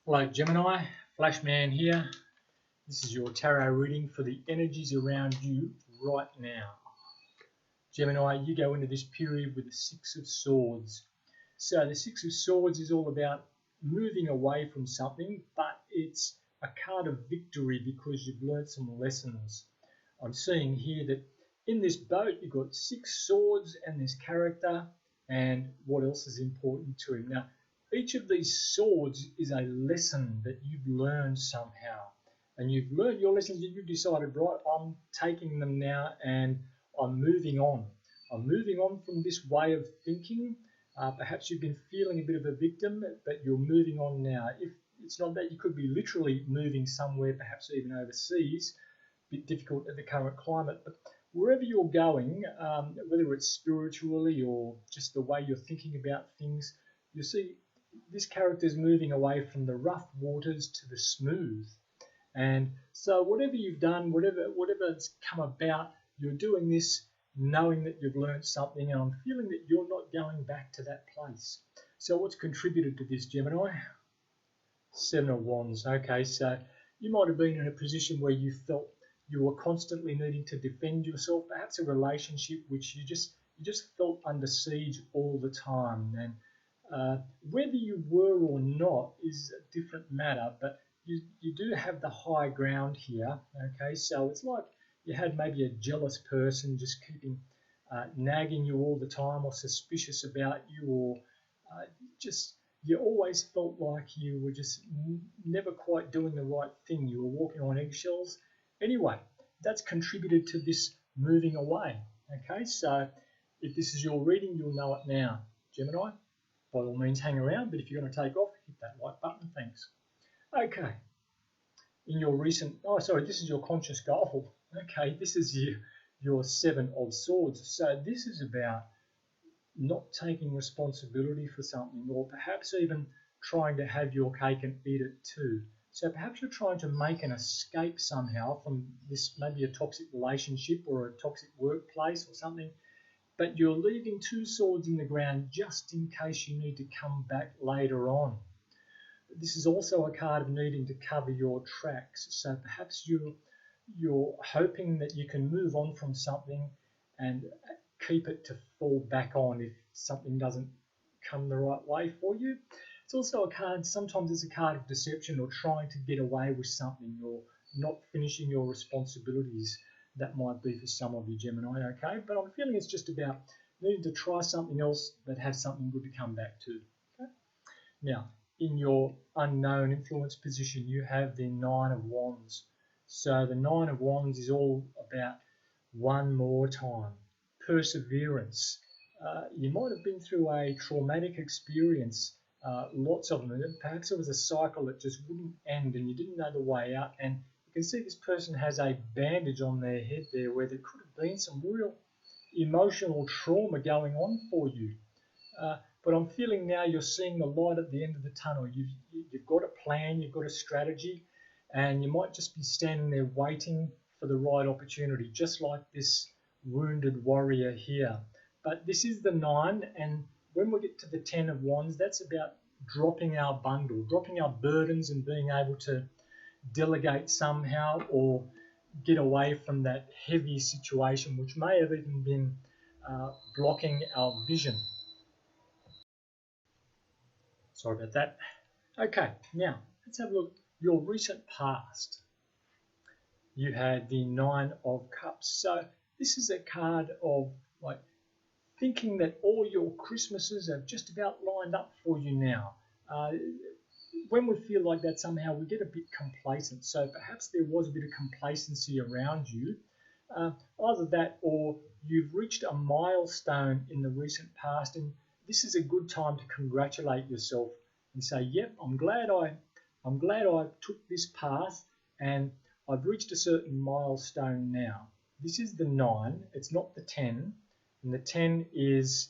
Hello Gemini, Flashman here. This is your tarot reading for the energies around you right now. Gemini, you go into this period with the Six of Swords. So the Six of Swords is all about moving away from something, but it's a card of victory because you've learned some lessons. I'm seeing here that in this boat you've got 6 swords and this character, and what else is important to him. Now, each of these swords is a lesson that you've learned somehow. And you've learned your lessons and you've decided, right, I'm taking them now and I'm moving on. I'm moving on from this way of thinking. Perhaps you've been feeling a bit of a victim, but you're moving on now. If it's not that, you could be literally moving somewhere, perhaps even overseas. A bit difficult at the current climate, but wherever you're going, whether it's spiritually or just the way you're thinking about things, you see this character is moving away from the rough waters to the smooth. And so whatever you've done, whatever's come about, you're doing this knowing that you've learned something, and I'm feeling that you're not going back to that place. So what's contributed to this, Gemini? 7 of Wands. Okay, so you might have been in a position where you felt you were constantly needing to defend yourself, perhaps a relationship which you just felt under siege all the time. And whether you were or not is a different matter, but you do have the high ground here. Okay, so it's like you had maybe a jealous person just keeping nagging you all the time, or suspicious about you, or you always felt like you were just never quite doing the right thing. You were walking on eggshells. Anyway, that's contributed to this moving away. Okay, so if this is your reading, you'll know it now, Gemini. By all means, hang around, but if you're going to take off, hit that like button. Thanks. Okay. In your recent, this is your conscious goal. Okay, this is your 7 of Swords. So this is about not taking responsibility for something, or perhaps even trying to have your cake and eat it too. So perhaps you're trying to make an escape somehow from this, maybe a toxic relationship or a toxic workplace or something, but you're leaving 2 swords in the ground just in case you need to come back later on. This is also a card of needing to cover your tracks. So perhaps you're hoping that you can move on from something and keep it to fall back on if something doesn't come the right way for you. It's also a card, sometimes it's a card of deception, or trying to get away with something, or not finishing your responsibilities. That might be for some of you, Gemini, okay? But I'm feeling it's just about needing to try something else but have something good to come back to. Okay? Now, in your unknown influence position, you have the 9 of Wands. So the 9 of Wands is all about one more time, perseverance. You might have been through a traumatic experience, lots of them. Perhaps it was a cycle that just wouldn't end and you didn't know the way out. And you can see this person has a bandage on their head there where there could have been some real emotional trauma going on for you. But I'm feeling now you're seeing the light at the end of the tunnel. You've got a plan, you've got a strategy, and you might just be standing there waiting for the right opportunity, just like this wounded warrior here. But this is the 9, and when we get to the 10 of Wands, that's about dropping our bundle, dropping our burdens, and being able to delegate somehow, or get away from that heavy situation which may have even been blocking our vision. Sorry about that. Okay, now let's have a look. Your recent past. You had the 9 of Cups. So this is a card of like thinking that all your Christmases are just about lined up for you now. When we feel like that, somehow we get a bit complacent. So perhaps there was a bit of complacency around you. Either that, or you've reached a milestone in the recent past, and this is a good time to congratulate yourself and say, yep, I'm glad I took this path and I've reached a certain milestone now. This is the 9, it's not the 10, and the 10 is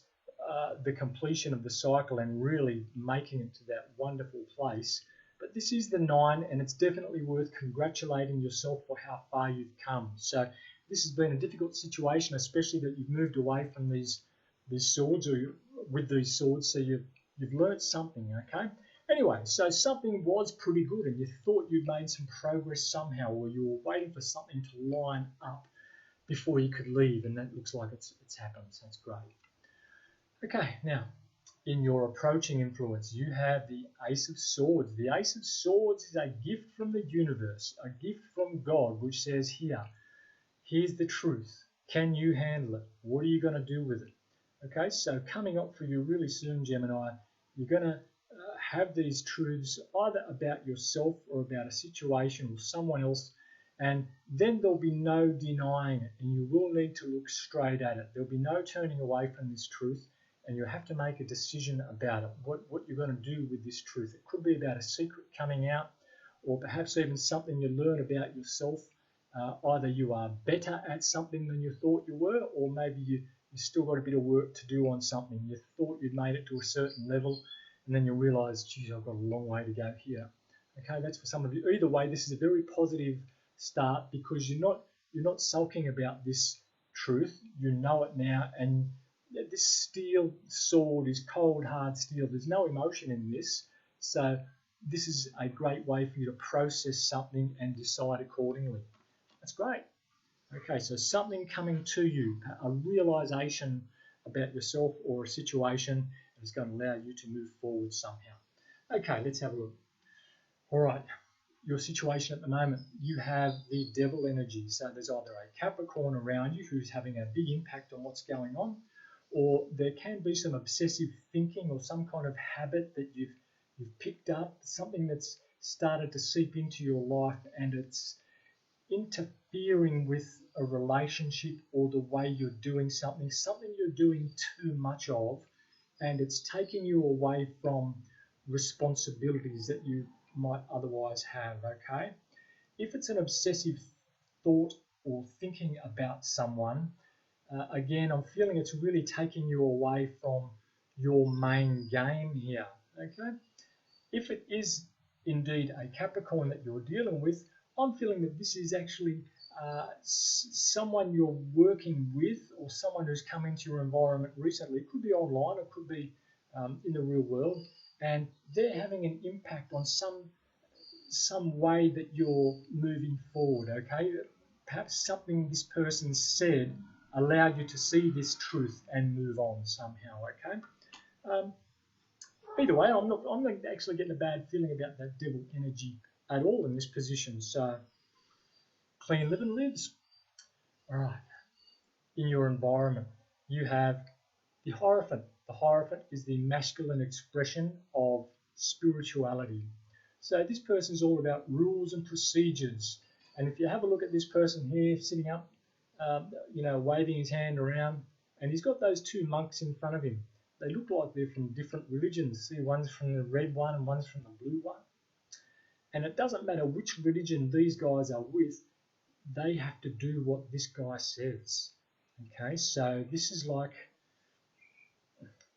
the completion of the cycle and really making it to that wonderful place. But this is the 9, and it's definitely worth congratulating yourself for how far you've come. So this has been a difficult situation, especially that you've moved away from these swords, or with these swords, so you've learnt something, okay? Anyway, so something was pretty good and you thought you'd made some progress somehow, or you were waiting for something to line up before you could leave, and that looks like it's happened, so that's great. Okay, now, in your approaching influence, you have the Ace of Swords. The Ace of Swords is a gift from the universe, a gift from God, which says here's the truth. Can you handle it? What are you going to do with it? Okay, so coming up for you really soon, Gemini, you're going to have these truths either about yourself or about a situation or someone else, and then there'll be no denying it, and you will need to look straight at it. There'll be no turning away from this truth, and you have to make a decision about it, what you're going to do with this truth. It could be about a secret coming out, or perhaps even something you learn about yourself. Either you are better at something than you thought you were, or maybe you still got a bit of work to do on something. You thought you'd made it to a certain level, and then you realise, geez, I've got a long way to go here. Okay, that's for some of you. Either way, this is a very positive start, because you're not sulking about this truth. You know it now, and this steel sword is cold, hard steel. There's no emotion in this, so this is a great way for you to process something and decide accordingly. That's great. Okay, so something coming to you, a realization about yourself or a situation that is going to allow you to move forward somehow. Okay, let's have a look. All right, your situation at the moment, you have the devil energy. So there's either a Capricorn around you who's having a big impact on what's going on, or there can be some obsessive thinking or some kind of habit that you've picked up, something that's started to seep into your life, and it's interfering with a relationship or the way you're doing something you're doing too much of, and it's taking you away from responsibilities that you might otherwise have. Okay, if it's an obsessive thought or thinking about someone, again, I'm feeling it's really taking you away from your main game here. Okay, if it is indeed a Capricorn that you're dealing with, I'm feeling that this is actually someone you're working with, or someone who's come into your environment recently. It could be online, it could be in the real world, and they're having an impact on some way that you're moving forward. Okay, perhaps something this person said allowed you to see this truth and move on somehow. Okay. Either way, I'm not actually getting a bad feeling about that devil energy at all in this position. So clean living lives. All right. In your environment, you have the Hierophant. The Hierophant is the masculine expression of spirituality. So this person is all about rules and procedures. And if you have a look at this person here sitting up, waving his hand around, and he's got those two monks in front of him. They look like they're from different religions. See, one's from the red one and one's from the blue one. And it doesn't matter which religion these guys are with, they have to do what this guy says. Okay, so this is like,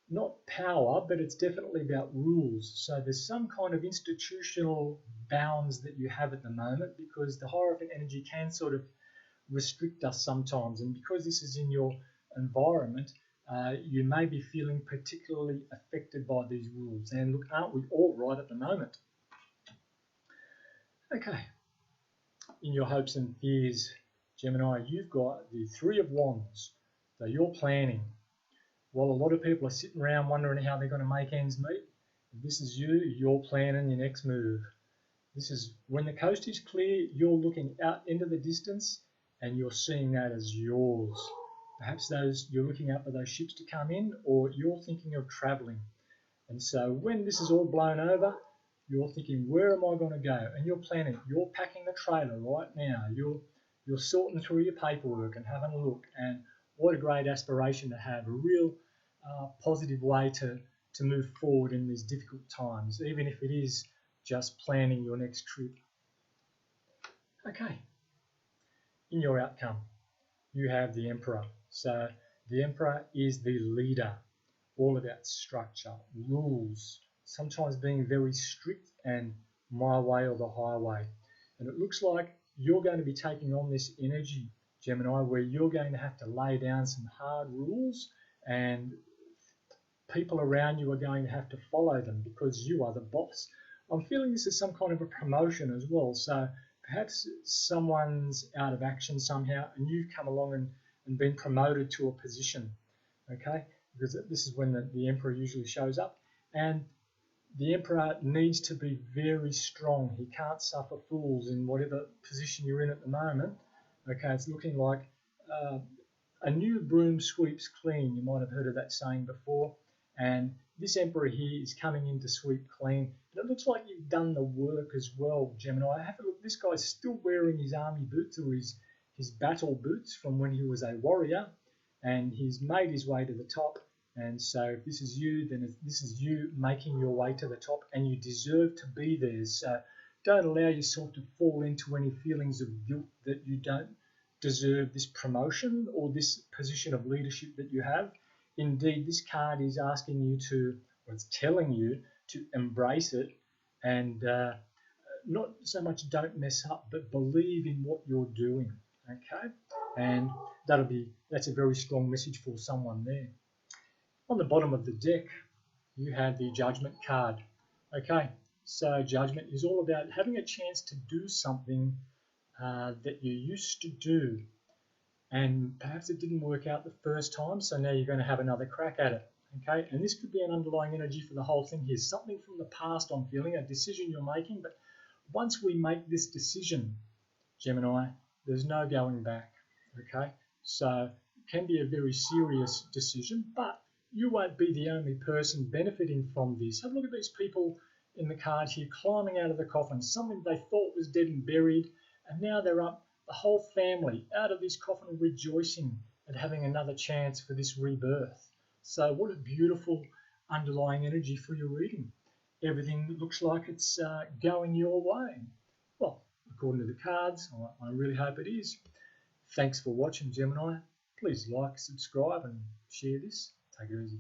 not power, but it's definitely about rules. So there's some kind of institutional bounds that you have at the moment, because the Hierophant energy can sort of restrict us sometimes. And because this is in your environment, you may be feeling particularly affected by these rules. And look, aren't we all right at the moment? Okay. In your hopes and fears, Gemini, you've got the Three of Wands. So you're planning. While a lot of people are sitting around wondering how they're going to make ends meet, if this is you, you're planning your next move. This is when the coast is clear, you're looking out into the distance and you're seeing that as yours. Perhaps you're looking out for those ships to come in, or you're thinking of traveling. And so when this is all blown over, you're thinking, where am I going to go? And you're planning. You're packing the trailer right now. You're sorting through your paperwork and having a look. And what a great aspiration to have, a real positive way to move forward in these difficult times, even if it is just planning your next trip. Okay. In your outcome, you have the Emperor. So the Emperor is the leader, all about structure, rules, sometimes being very strict and my way or the highway. And it looks like you're going to be taking on this energy, Gemini, where you're going to have to lay down some hard rules and people around you are going to have to follow them because you are the boss. I'm feeling this is some kind of a promotion as well. So perhaps someone's out of action somehow and you've come along and been promoted to a position, okay? Because this is when the Emperor usually shows up. And the Emperor needs to be very strong. He can't suffer fools in whatever position you're in at the moment. Okay, it's looking like a new broom sweeps clean. You might have heard of that saying before. And this Emperor here is coming in to sweep clean. And it looks like you've done the work as well, Gemini. Have a look. This guy's still wearing his army boots or his battle boots from when he was a warrior. And he's made his way to the top. And so if this is you, then this is you making your way to the top, and you deserve to be there. So don't allow yourself to fall into any feelings of guilt that you don't deserve this promotion or this position of leadership that you have. Indeed, this card is asking you to, or it's telling you to embrace it and not so much don't mess up, but believe in what you're doing, okay? And that's a very strong message for someone there. On the bottom of the deck, you have the Judgment card. Okay, so Judgment is all about having a chance to do something that you used to do, and perhaps it didn't work out the first time, so now you're going to have another crack at it. Okay, and this could be an underlying energy for the whole thing here. Something from the past, I'm feeling, a decision you're making, but once we make this decision, Gemini, there's no going back. Okay, so it can be a very serious decision, but you won't be the only person benefiting from this. Have a look at these people in the card here climbing out of the coffin, something they thought was dead and buried, and now they're up, the whole family out of this coffin rejoicing at having another chance for this rebirth. So what a beautiful underlying energy for your reading. Everything looks like it's going your way. Well, according to the cards, I really hope it is. Thanks for watching, Gemini. Please like, subscribe and share this. Take it easy.